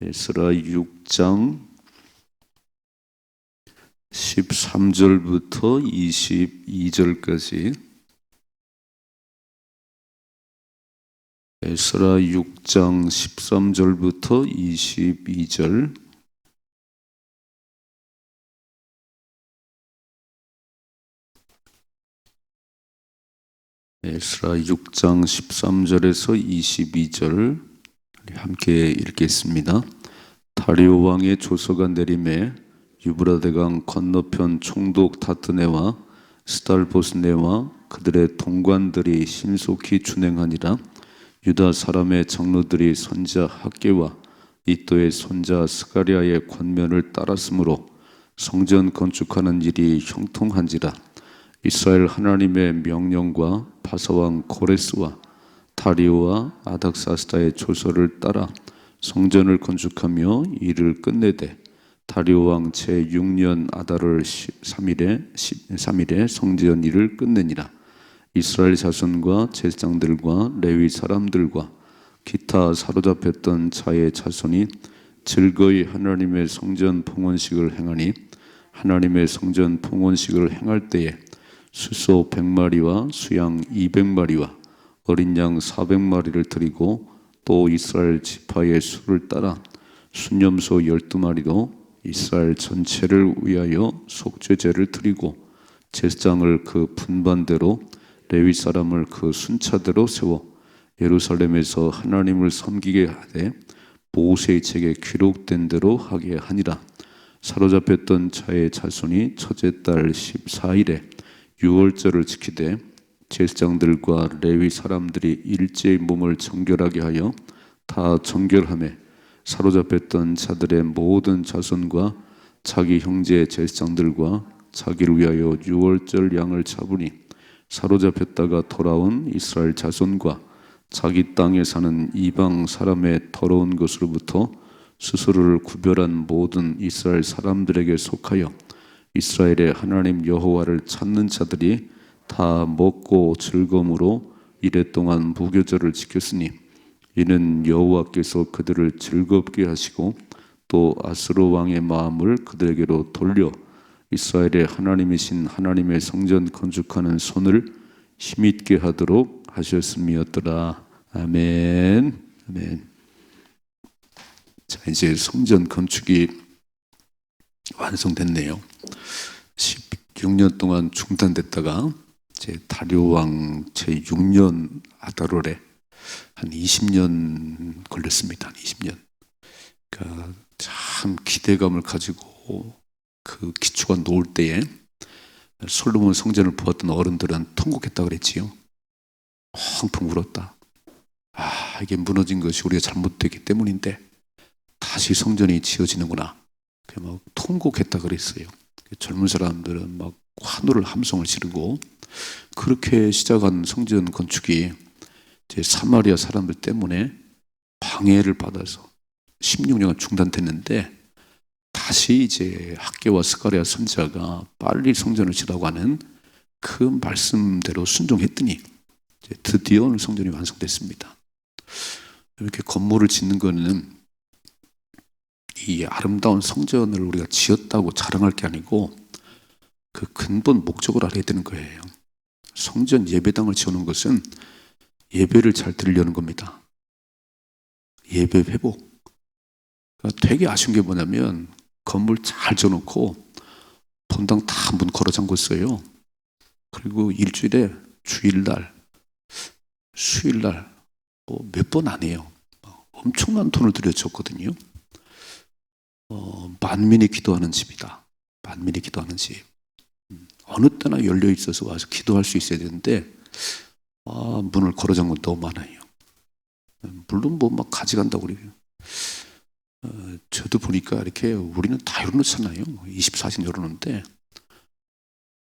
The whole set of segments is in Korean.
에스라 6장 13절부터 22절까지 에스라 6장 13절부터 22절 에스라 6장 13절에서 22절 함께 읽겠습니다. 다리오 왕의 조서가 내림에 유브라데강 건너편 총독 타트네와 스달보스네와 그들의 동관들이 신속히 준행하니라. 유다 사람의 장로들이 선자 학개와 이또의 손자 스가랴의 권면을 따랐으므로 성전 건축하는 일이 형통한지라. 이스라엘 하나님의 명령과 바사왕 고레스와 다리오와 아닥사스다의 조서를 따라 성전을 건축하며 일을 끝내되 다리오 왕 제6년 아달월 13일에 성전 일을 끝내니라. 이스라엘 자손과 제사장들과 레위 사람들과 기타 사로잡혔던 자의 자손이 즐거이 하나님의 성전 봉헌식을 행하니 하나님의 성전 봉헌식을 행할 때에 수소 100마리와 수양 200마리와 어린 양 400마리를 드리고 또 이스라엘 지파의 수를 따라 순염소 12마리로 이스라엘 전체를 위하여 속죄제를 드리고 제사장을 그 분반대로 레위 사람을 그 순차대로 세워 예루살렘에서 하나님을 섬기게 하되 모세의 책에 기록된 대로 하게 하니라. 사로잡혔던 자의 자손이 첫째 달 14일에 유월절을 지키되 제사장들과 레위 사람들이 일제히 몸을 정결하게 하여 다 정결하며 사로잡혔던 자들의 모든 자손과 자기 형제 제사장들과 자기를 위하여 유월절 양을 잡으니 사로잡혔다가 돌아온 이스라엘 자손과 자기 땅에 사는 이방 사람의 더러운 것으로부터 스스로를 구별한 모든 이스라엘 사람들에게 속하여 이스라엘의 하나님 여호와를 찾는 자들이 다 먹고 즐거움으로 이랫동안 무교절을 지켰으니 이는 여호와께서 그들을 즐겁게 하시고 또 아스로 왕의 마음을 그들에게로 돌려 이스라엘의 하나님이신 하나님의 성전 건축하는 손을 힘있게 하도록 하셨음이었더라. 아멘. 아멘. 자, 이제 성전 건축이 완성됐네요. 16년 동안 중단됐다가 제 다리오 왕 제6년 아달월에 한 20년 걸렸습니다. 한 20년. 그러니까 참 기대감을 가지고 그 기초가 놓을 때에 솔로몬 성전을 보았던 어른들은 통곡했다 그랬지요. 펑펑 울었다. 아, 이게 무너진 것이 우리가 잘못됐기 때문인데 다시 성전이 지어지는구나. 막 통곡했다 그랬어요. 젊은 사람들은 막 환호를 함성을 지르고 그렇게 시작한 성전 건축이 이제 사마리아 사람들 때문에 방해를 받아서 16년간 중단됐는데 다시 이제 학개와 스가랴 선지자가 빨리 성전을 지라고 하는 그 말씀대로 순종했더니 이제 드디어 오늘 성전이 완성됐습니다. 이렇게 건물을 짓는 거는 이 아름다운 성전을 우리가 지었다고 자랑할 게 아니고 그 근본 목적을 알아야 되는 거예요. 성전 예배당을 지어놓은 것은 예배를 잘 드리려는 겁니다. 예배 회복. 그러니까 되게 아쉬운 게 뭐냐면 건물 잘 지어놓고 본당 다 문 걸어 잠궜어요. 그리고 일주일에 주일날, 수일날 몇 번 안 해요. 엄청난 돈을 들여줬거든요. 만민이 기도하는 집이다. 만민이 기도하는 집. 어느 때나 열려 있어서 와서 기도할 수 있어야 되는데 문을 걸어 잠근 건 너무 많아요. 물론 뭐 막 가져간다고 그래요. 저도 보니까 이렇게 우리는 다 열어놓잖아요. 24시간 열어놓는데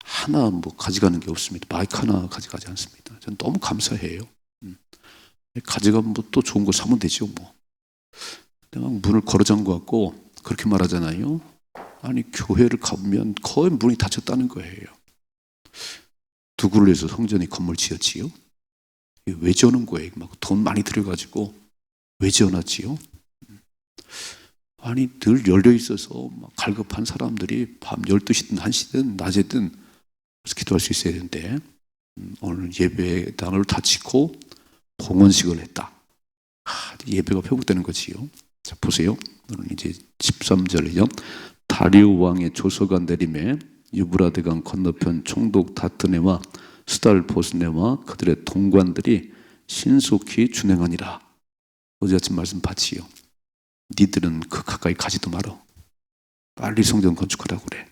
하나 뭐 가져가는 게 없습니다. 마이크 하나 가져가지 않습니다. 저는 너무 감사해요. 가져가면 뭐 또 좋은 거 사면 되죠 뭐. 근데 막 문을 걸어 잠궈갖고 그렇게 말하잖아요. 아니 교회를 가보면 거의 문이 닫혔다는 거예요. 누구를 위해서 성전이 건물 지었지요? 왜 지어놓은 거예요? 막 돈 많이 들여가지고 왜 지어놨지요? 아니 늘 열려 있어서 막 갈급한 사람들이 밤 12시든 1시든 낮에든 기도할 수 있어야 되는데 오늘 예배당을 다치고 봉헌식을 했다. 예배가 회복되는 거지요. 자 보세요. 오늘 이제 13절이죠. 다리오 왕의 조서가 내림에 유브라데강 건너편 총독 다트네와 스달 보스네와 그들의 동관들이 신속히 준행하니라. 어제 아침 말씀 봤지요. 니들은 그 가까이 가지도 말어. 빨리 성전 건축하라고 그래.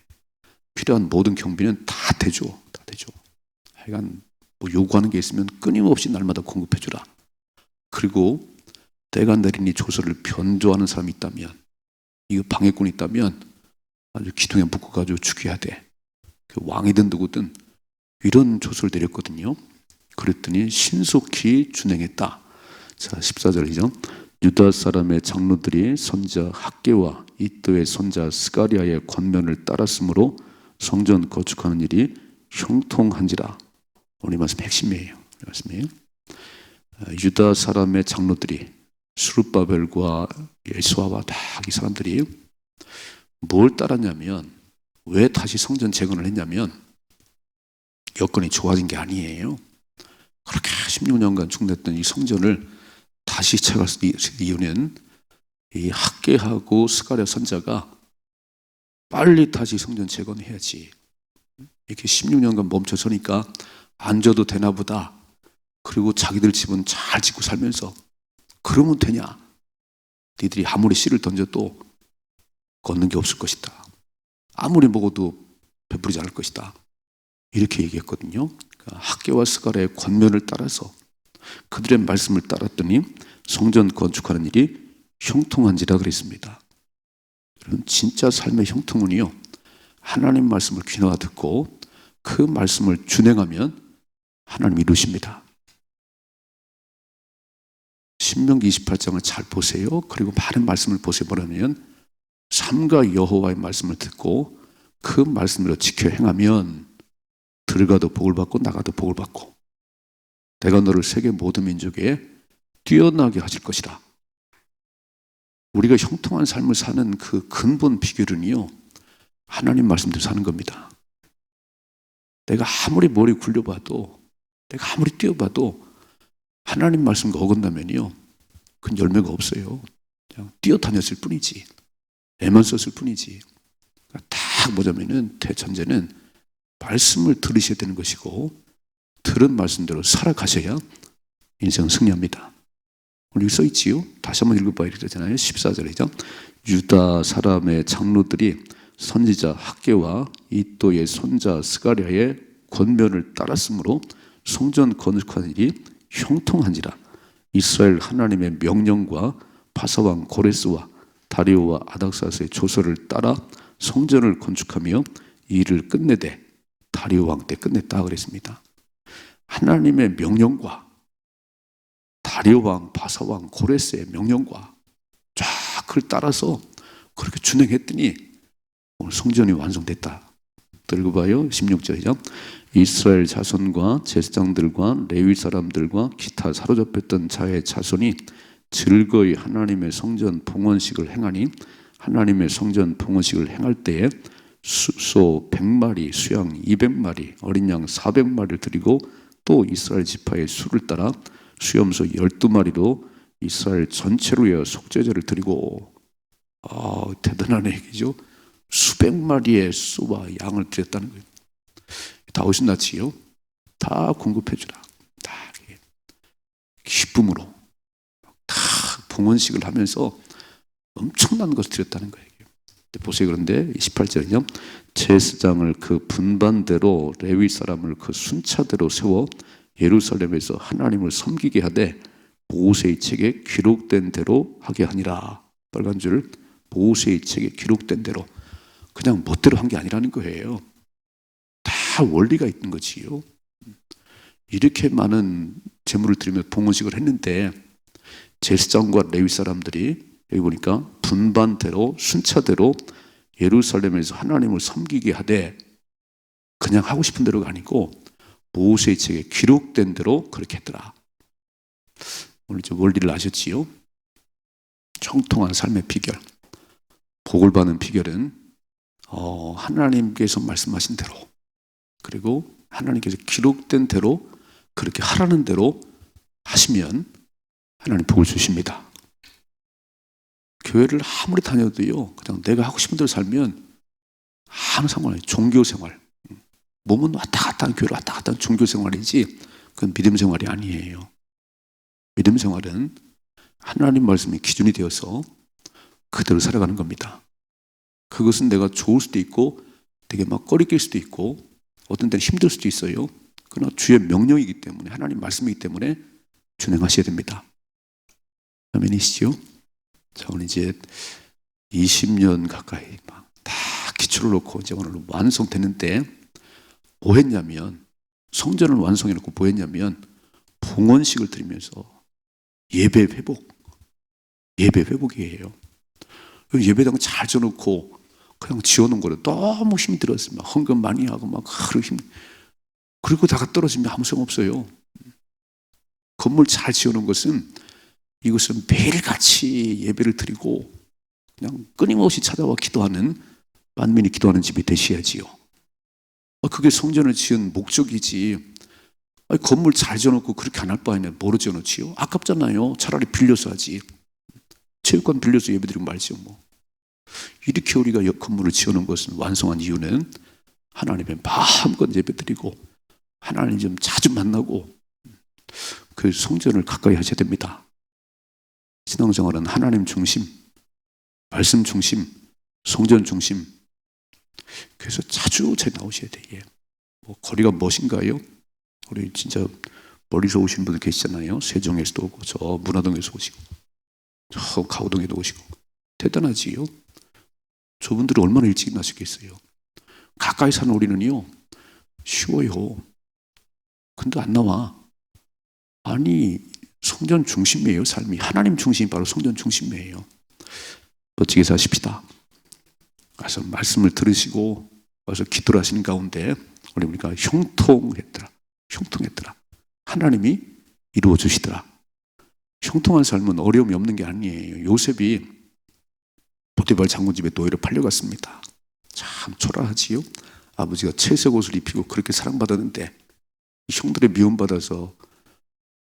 필요한 모든 경비는 다 대줘. 다 대줘. 하여간 뭐 요구하는 게 있으면 끊임없이 날마다 공급해주라. 그리고 때가 내리니 조서를 변조하는 사람이 있다면, 이거 방해꾼이 있다면 아주 기둥에 묶어가지고 죽여야 돼. 그 왕이든 누구든 이런 조서를 내렸거든요. 그랬더니 신속히 준행했다. 자 14절이죠. 유다 사람의 장로들이 선자 학개와 이또의 선자 스가리아의 권면을 따랐으므로 성전 건축하는 일이 형통한지라. 오늘 이 말씀 핵심이에요. 이 말씀이에요. 유다 사람의 장로들이 스룹바벨과 예수아와 다 이 사람들이 뭘 따랐냐면, 왜 다시 성전 재건을 했냐면 여건이 좋아진 게 아니에요. 그렇게 16년간 중단했던 이 성전을 다시 채갈 수 있는 이유는 이 학개하고 스가랴 선자가 빨리 다시 성전 재건해야지. 이렇게 16년간 멈춰서니까 안 줘도 되나 보다. 그리고 자기들 집은 잘 짓고 살면서 그러면 되냐. 니들이 아무리 씨를 던져도 걷는 게 없을 것이다. 아무리 먹어도 배부르지 않을 것이다. 이렇게 얘기했거든요. 그러니까 학개와 스가랴의 권면을 따라서 그들의 말씀을 따랐더니 성전 건축하는 일이 형통한지라 그랬습니다. 여러분, 진짜 삶의 형통은요, 하나님 말씀을 귀나가 듣고 그 말씀을 준행하면 하나님 이루십니다. 신명기 28장을 잘 보세요. 그리고 많은 말씀을 보세요. 뭐냐면 삼가 여호와의 말씀을 듣고 그 말씀대로 지켜 행하면 들어가도 복을 받고 나가도 복을 받고 내가 너를 세계 모든 민족에 뛰어나게 하실 것이라. 우리가 형통한 삶을 사는 그 근본 비결은요, 하나님 말씀대로 사는 겁니다. 내가 아무리 머리 굴려봐도, 내가 아무리 뛰어봐도 하나님 말씀과 어긋나면요, 그건 열매가 없어요. 그냥 뛰어다녔을 뿐이지, 애만 썼을 뿐이지. 다 뭐냐면은 대천재는 말씀을 들으셔야 되는 것이고, 들은 말씀대로 살아가셔야 인생 승리합니다. 오늘 여기 써있지요? 다시 한번 읽어봐야 되잖아요. 14절이죠. 유다 사람의 장로들이 선지자 학개와 이또의 손자 스가랴의 권면을 따랐으므로 성전 건축하는 일이 형통한지라. 이스라엘 하나님의 명령과 바사왕 고레스와 다리오와 아닥사스의 조서를 따라 성전을 건축하며 이 일을 끝내되 다리오 왕 때 끝냈다 그랬습니다. 하나님의 명령과 다리오 왕, 바사 왕, 고레스의 명령과 쫙 그걸 따라서 그렇게 준행했더니 오늘 성전이 완성됐다. 들고 봐요. 16절이죠. 이스라엘 자손과 제사장들과 레위 사람들과 기타 사로잡혔던 자의 자손이 즐거이 하나님의 성전 봉헌식을 행하니 하나님의 성전 봉헌식을 행할 때에 소 100마리, 수양 200마리, 어린 양 400마리를 드리고 또 이스라엘 지파의 수를 따라 수염소 12마리로 이스라엘 전체로 위하여 속죄제를 드리고, 대단한 얘기죠. 수백 마리의 소와 양을 드렸다는 거예요. 다 어디서 났지요? 다 공급해주라. 다 기쁨으로 다 봉헌식을 하면서 엄청난 것을 드렸다는 거예요. 보세요. 그런데 18절은요. 제사장을 그 분반대로 레위 사람을 그 순차대로 세워 예루살렘에서 하나님을 섬기게 하되 모세의 책에 기록된 대로 하게 하니라. 빨간 줄, 모세의 책에 기록된 대로. 그냥 멋대로 한 게 아니라는 거예요. 다 원리가 있는 거지요. 이렇게 많은 제물을 드리며 봉헌식을 했는데 제사장과 레위 사람들이 여기 보니까 분반대로 순차대로 예루살렘에서 하나님을 섬기게 하되 그냥 하고 싶은 대로가 아니고 모세의 책에 기록된 대로 그렇게 했더라. 오늘 좀 원리를 아셨지요? 형통한 삶의 비결. 복을 받는 비결은 하나님께서 말씀하신 대로, 그리고 하나님께서 기록된 대로 그렇게 하라는 대로 하시면 하나님 복을 주십니다. 교회를 아무리 다녀도요, 그냥 내가 하고 싶은 대로 살면 아무 상관없어요. 종교생활, 몸은 왔다 갔다 하는, 교회를 왔다 갔다 하는 종교생활이지 그건 믿음생활이 아니에요. 믿음생활은 하나님 말씀이 기준이 되어서 그대로 살아가는 겁니다. 그것은 내가 좋을 수도 있고 되게 막 꺼리낄 수도 있고 어떤 때는 힘들 수도 있어요. 그러나 주의 명령이기 때문에, 하나님 말씀이기 때문에 준행하셔야 됩니다. 아멘이시죠? 자, 오늘 이제 20년 가까이 막 다 기초를 놓고 이제 오늘 완성되는데, 뭐 했냐면, 성전을 완성해놓고 뭐 했냐면 봉헌식을 드리면서 예배 회복이에요. 예배당 잘 지어놓고 그냥 지어놓은 거를 너무 힘이 들었어요. 막 헌금 많이 하고 막 힘. 그리고 다가 떨어지면 아무 소용 없어요. 건물 잘 지어놓은 것은, 이것은 매일같이 예배를 드리고 그냥 끊임없이 찾아와 기도하는, 만민이 기도하는 집이 되셔야지요. 그게 성전을 지은 목적이지. 건물 잘 지어놓고 그렇게 안 할 바에는 뭐로 지어놓지요? 아깝잖아요. 차라리 빌려서 하지. 체육관 빌려서 예배드리고 말지요. 뭐. 이렇게 우리가 건물을 지어놓은 것은, 완성한 이유는 하나님의 마음껏 예배드리고 하나님 좀 자주 만나고 그 성전을 가까이 하셔야 됩니다. 신앙생활은 하나님 중심, 말씀 중심, 성전 중심. 그래서 자주 나오셔야 돼요. 뭐 거리가 멋인가요? 우리 진짜 멀리서 오신 분들 계시잖아요. 세종에서도 오고 저 문화동에서 오시고 저 가우동에도 오시고 대단하지요. 저분들이 얼마나 일찍 나시겠어요. 가까이 사는 우리는요 쉬워요. 근데 안 나와. 아니, 성전 중심이에요. 삶이 하나님 중심이 바로 성전 중심이에요. 멋지게 사십시다. 가서 말씀을 들으시고 와서 기도를 하시는 가운데 우리가 형통했더라. 하나님이 이루어 주시더라. 형통한 삶은 어려움이 없는 게 아니에요. 요셉이 보디발 장군 집에 노예로 팔려갔습니다. 참 초라하지요. 아버지가 채색 옷을 입히고 그렇게 사랑받았는데 형들의 미움받아서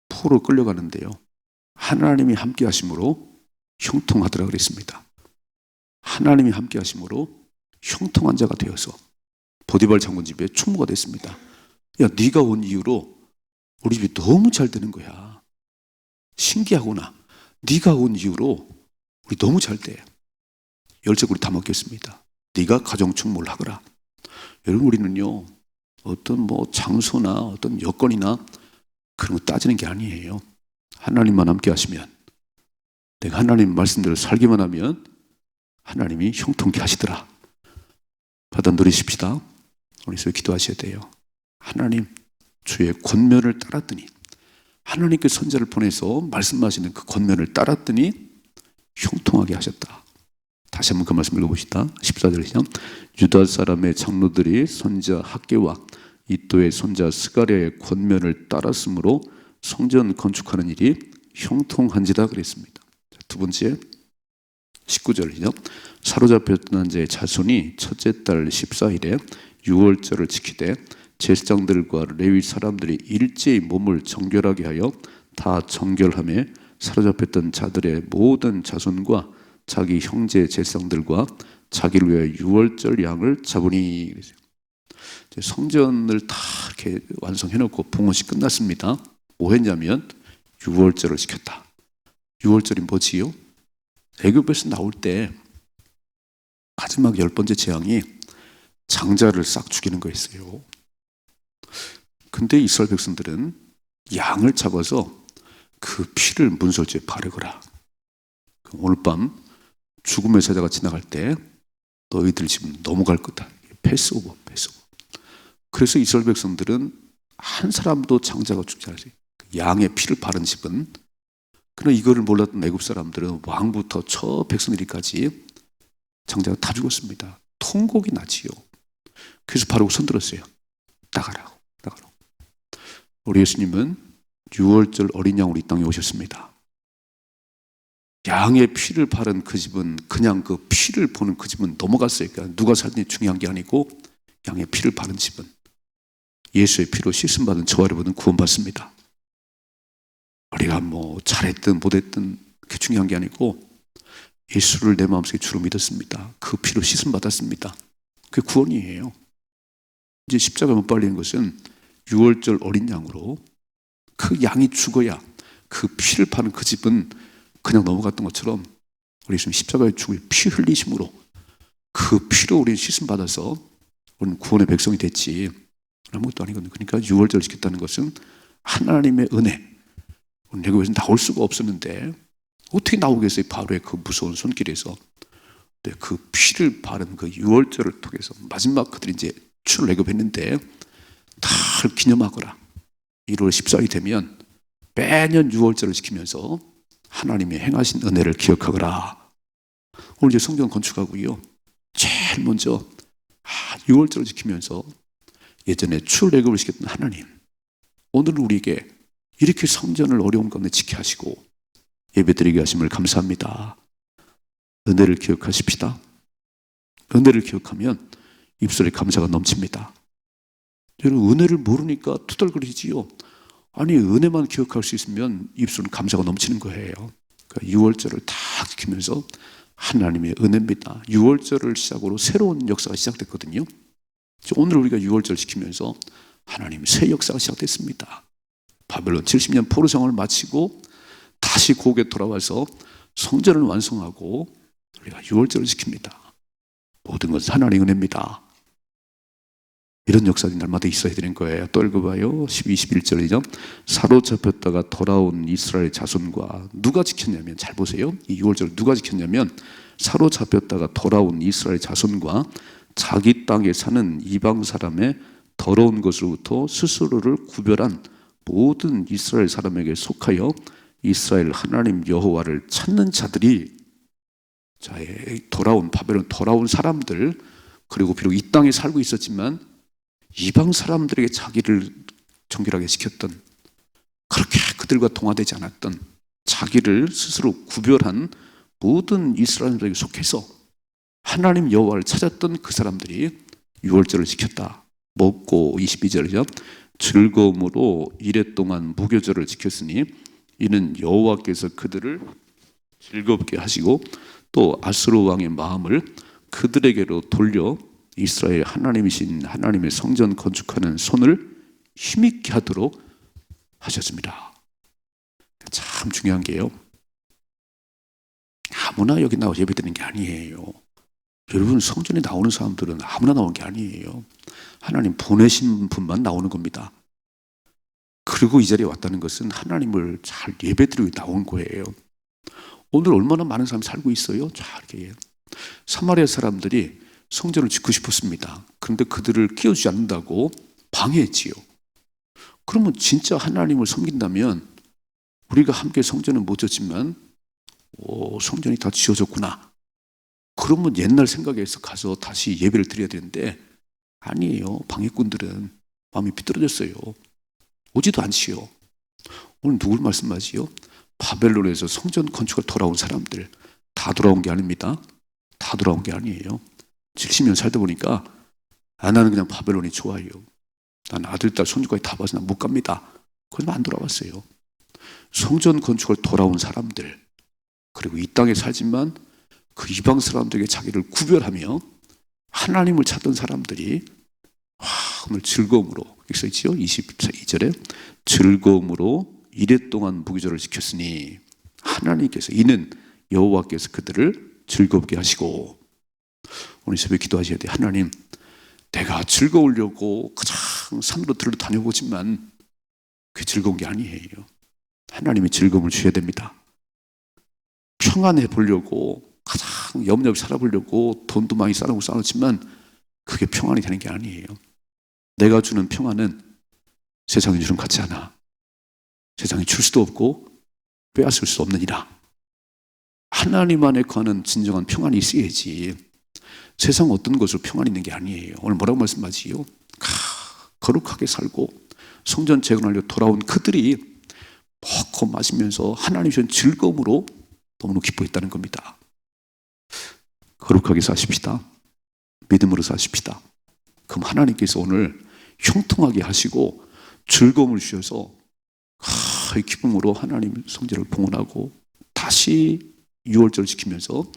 포로 끌려가는데요, 하나님이 함께 하심으로 형통하더라 그랬습니다. 하나님이 함께 하심으로 형통한 자가 되어서 보디발 장군 집에 총무가 됐습니다. 야, 네가 온 이후로 우리 집이 너무 잘 되는 거야. 신기하구나. 네가 온 이후로 우리 너무 잘 돼. 열쇠고리 다 먹겠습니다. 네가 가정 충몰을 하거라. 여러분, 우리는요 어떤 장소나 어떤 여건이나 그런 거 따지는 게 아니에요. 하나님만 함께 하시면, 내가 하나님 말씀대로 살기만 하면 하나님이 형통케 하시더라. 받아 누리십시다. 우리서 기도하셔야 돼요. 하나님, 주의 권면을 따랐더니, 하나님께 선자를 보내서 말씀하시는 그 권면을 따랐더니 형통하게 하셨다. 다시 한번 그 말씀 읽어봅시다. 14절 시작. 유다 사람의 장로들이 선자 학개와 이또의 손자 스가랴의 권면을 따랐으므로 성전 건축하는 일이 형통한지다 그랬습니다. 두 번째 19절이죠. 사로잡혔던 자의 자손이 첫째 달 14일에 유월절을 지키되 제사장들과 레위 사람들이 일제히 몸을 정결하게 하여 다 정결하며 사로잡혔던 자들의 모든 자손과 자기 형제 제사장들과 자기를 위하여 유월절 양을 잡으니. 성전을 다 이렇게 완성해놓고 봉헌식 끝났습니다. 뭐 했냐면 유월절을 지켰다. 유월절이 뭐지요? 애굽에서 나올 때 마지막 10번째 재앙이 장자를 싹 죽이는 거였어요. 근데 이스라엘 백성들은 양을 잡아서 그 피를 문설주에 바르거라. 오늘 밤 죽음의 사자가 지나갈 때 너희들 집은 넘어갈 거다. 패스오버. 그래서 이스라엘 백성들은 한 사람도 장자가 죽지 않았어요. 양의 피를 바른 집은. 그러나 이거를 몰랐던 애굽 사람들은 왕부터 저 백성들이까지 장자가 다 죽었습니다. 통곡이 나지요. 그래서 바로 손들었어요. 나가라고. 우리 예수님은 6월절 어린 양으로 이 땅에 오셨습니다. 양의 피를 바른 그 집은 그냥 그 피를 보는 그 집은 넘어갔어요. 그러니까 누가 살든지 중요한 게 아니고 양의 피를 바른 집은 예수의 피로 씻음받은 저와 여러분은 구원받습니다. 우리가 뭐 잘했든 못했든 그게 중요한 게 아니고 예수를 내 마음속에 주로 믿었습니다. 그 피로 씻음받았습니다. 그게 구원이에요. 이제 십자가 못 발리는 것은 6월절 어린 양으로 그 양이 죽어야 그 피를 파는 그 집은 그냥 넘어갔던 것처럼 우리 예수님 십자가에 죽어 피 흘리심으로 그 피로 우리는 씻음받아서 우리는 구원의 백성이 됐지 아무것도 아니거든요. 그러니까 6월절을 지켰다는 것은 하나님의 은혜. 내가 나올 수가 없었는데 어떻게 나오겠어요? 바로의 그 무서운 손길에서. 그 피를 바른 그 6월절을 통해서 마지막 그들이 이제 출애굽했는데 다 기념하거라. 1월 14일이 되면 매년 6월절을 지키면서 하나님이 행하신 은혜를 기억하거라. 오늘 이제 성경 건축하고요. 제일 먼저 6월절을 지키면서 예전에 출애굽을 시켰던 하나님, 오늘 우리에게 이렇게 성전을 어려운 가운데 지켜 하시고 예배드리게 하심을 감사합니다. 은혜를 기억하십시다. 은혜를 기억하면 입술에 감사가 넘칩니다. 여러분 은혜를 모르니까 투덜거리지요. 아니 은혜만 기억할 수 있으면 입술은 감사가 넘치는 거예요. 그러니까 6월절을 다 지키면서 하나님의 은혜입니다. 6월절을 시작으로 새로운 역사가 시작됐거든요. 오늘 우리가 6월절 지키면서 하나님 새 역사가 시작됐습니다. 바벨론 70년 포로 생활을 마치고 다시 고국에 돌아와서 성전을 완성하고 우리가 6월절을 지킵니다. 모든 것은 하나님의 은혜입니다. 이런 역사들이 날마다 있어야 되는 거예요. 또 읽어봐요. 12, 21절이죠. 사로잡혔다가 돌아온 이스라엘 자손과 누가 지켰냐면, 잘 보세요. 이 6월절을 누가 지켰냐면 사로잡혔다가 돌아온 이스라엘 자손과 자기 땅에 사는 이방 사람의 더러운 것으로부터 스스로를 구별한 모든 이스라엘 사람에게 속하여 이스라엘 하나님 여호와를 찾는 자들이, 자, 돌아온 바벨론 돌아온 사람들, 그리고 비록 이 땅에 살고 있었지만 이방 사람들에게 자기를 정결하게 지켰던, 그렇게 그들과 동화되지 않았던, 자기를 스스로 구별한 모든 이스라엘들에게 속해서 하나님 여호와를 찾았던 그 사람들이 6월절을 지켰다. 먹고 22절이죠. 즐거움으로 이래 동안 무교절을 지켰으니 이는 여호와께서 그들을 즐겁게 하시고 또 아수르 왕의 마음을 그들에게로 돌려 이스라엘 하나님이신 하나님의 성전 건축하는 손을 힘있게 하도록 하셨습니다. 참 중요한 게요, 아무나 여기 나와서 예배드리는 게 아니에요. 여러분 성전에 나오는 사람들은 아무나 나오는 게 아니에요. 하나님 보내신 분만 나오는 겁니다. 그리고 이 자리에 왔다는 것은 하나님을 잘 예배드리고 나온 거예요. 오늘 얼마나 많은 사람이 살고 있어요. 자, 이렇게 사마리아 사람들이 성전을 짓고 싶었습니다. 그런데 그들을 끼워주지 않는다고 방해했지요. 그러면 진짜 하나님을 섬긴다면 우리가 함께 성전은 못 짓지만 성전이 다 지어졌구나. 그러면 옛날 생각에서 가서 다시 예배를 드려야 되는데 아니에요. 방해꾼들은 마음이 비뚤어졌어요. 오지도 않지요. 오늘 누굴 말씀하지요? 바벨론에서 성전 건축을 돌아온 사람들, 다 돌아온 게 아닙니다. 다 돌아온 게 아니에요. 70년 살다 보니까 나는 그냥 바벨론이 좋아요. 난 아들, 딸, 손주까지 다 봐서 난 못 갑니다. 그러면 안 돌아왔어요. 성전 건축을 돌아온 사람들, 그리고 이 땅에 살지만 그 이방 사람들에게 자기를 구별하며 하나님을 찾던 사람들이 오늘 즐거움으로, 여기 써있지요? 22절에 즐거움으로 이래 동안 무교절을 지켰으니 하나님께서, 이는 여호와께서 그들을 즐겁게 하시고. 오늘 새벽에 기도하셔야 돼요. 하나님, 내가 즐거우려고 가장 산으로 들러 다녀보지만 그게 즐거운 게 아니에요. 하나님이 즐거움을 주셔야 됩니다. 평안해 보려고 가장 염려없이 살아보려고 돈도 많이 쌓아놓고 쌓아놓지만 그게 평안이 되는 게 아니에요. 내가 주는 평안은 세상이 주는 것 같지 않아. 세상이 줄 수도 없고 빼앗을 수 없느니라. 하나님 안에 거하는 진정한 평안이 있어야지. 세상 어떤 것으로 평안이 있는 게 아니에요. 오늘 뭐라고 말씀하지요? 거룩하게 살고 성전 재건하려 돌아온 그들이 먹고 마시면서 하나님 주신 즐거움으로 너무너무 기뻐했다는 겁니다. 거룩하게 사십시다. 믿음으로 사십시다. 그럼 하나님께서 오늘 형통하게 하시고 즐거움을 주셔서 이 기쁨으로 하나님 성전을 봉헌하고 다시 유월절을 지키면서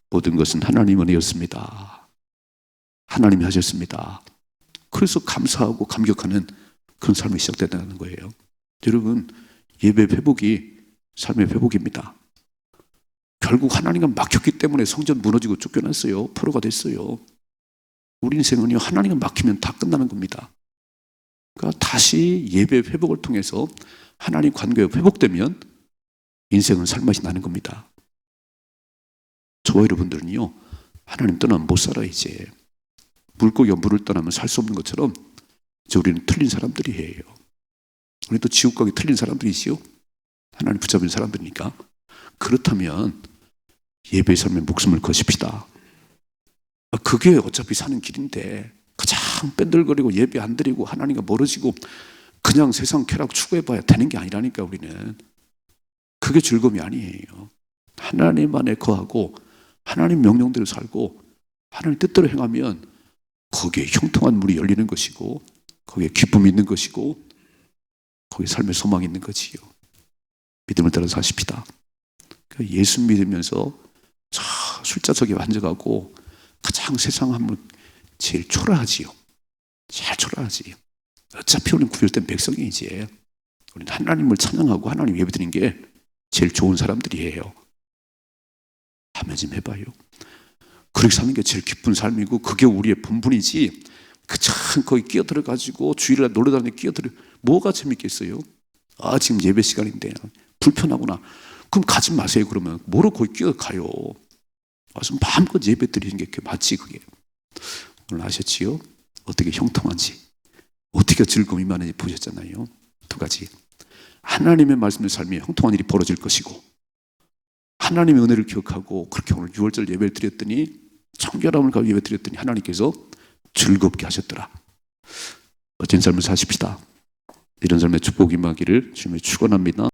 모든 것은 하나님 은혜였습니다. 하나님이 하셨습니다. 그래서 감사하고 감격하는 그런 삶이 시작된다는 거예요. 여러분, 예배 회복이 삶의 회복입니다. 결국 하나님과 막혔기 때문에 성전 무너지고 쫓겨났어요. 포로가 됐어요. 우리 인생은요, 하나님과 막히면 다 끝나는 겁니다. 그러니까 다시 예배 회복을 통해서 하나님 관계가 회복되면 인생은 살맛이 나는 겁니다. 저와 여러분들은요, 하나님 떠나면 못 살아. 이제 물고기가 물을 떠나면 살 수 없는 것처럼 이제 우리는 틀린 사람들이에요. 우리도 지옥 가기 틀린 사람들이지요. 하나님 붙잡은 사람들이니까. 그렇다면 예배의 삶에 목숨을 거십시다. 그게 어차피 사는 길인데 가장 뺀들거리고 예배 안 드리고 하나님과 멀어지고 그냥 세상 쾌락 추구해봐야 되는 게 아니라니까. 우리는 그게 즐거움이 아니에요. 하나님 안에 거하고 하나님 명령대로 살고 하나님 뜻대로 행하면 거기에 형통한 문이 열리는 것이고 거기에 기쁨이 있는 것이고 거기에 삶의 소망이 있는 거지요. 믿음을 따라 사십시다. 예수 믿으면서 술자석에 앉아가고 가장 세상 하면 제일 초라하지요. 제일 초라하지. 어차피 우리는 구별된 백성이지. 우리는 하나님을 찬양하고 하나님 예배드리는 게 제일 좋은 사람들이에요. 하면 좀 해봐요. 그렇게 사는 게 제일 기쁜 삶이고 그게 우리의 본분이지. 그참 거기 끼어들어가지고 주일날 놀러다니는 끼어들어 뭐가 재밌겠어요? 지금 예배 시간인데 불편하구나. 그럼 가지 마세요. 그러면 뭐로 거기 끼어가요? 와서 마음껏 예배 드리는 게 맞지 그게. 오늘 아셨지요? 어떻게 형통한지, 어떻게 즐거움이 많은지 보셨잖아요. 두 가지. 하나님의 말씀을 살면 형통한 일이 벌어질 것이고 하나님의 은혜를 기억하고 그렇게 오늘 6월절 예배를 드렸더니 청결함을 가지고 예배 드렸더니 하나님께서 즐겁게 하셨더라. 멋진 삶을 사십시다. 이런 삶의 축복이 임하기를 주님의 축원합니다.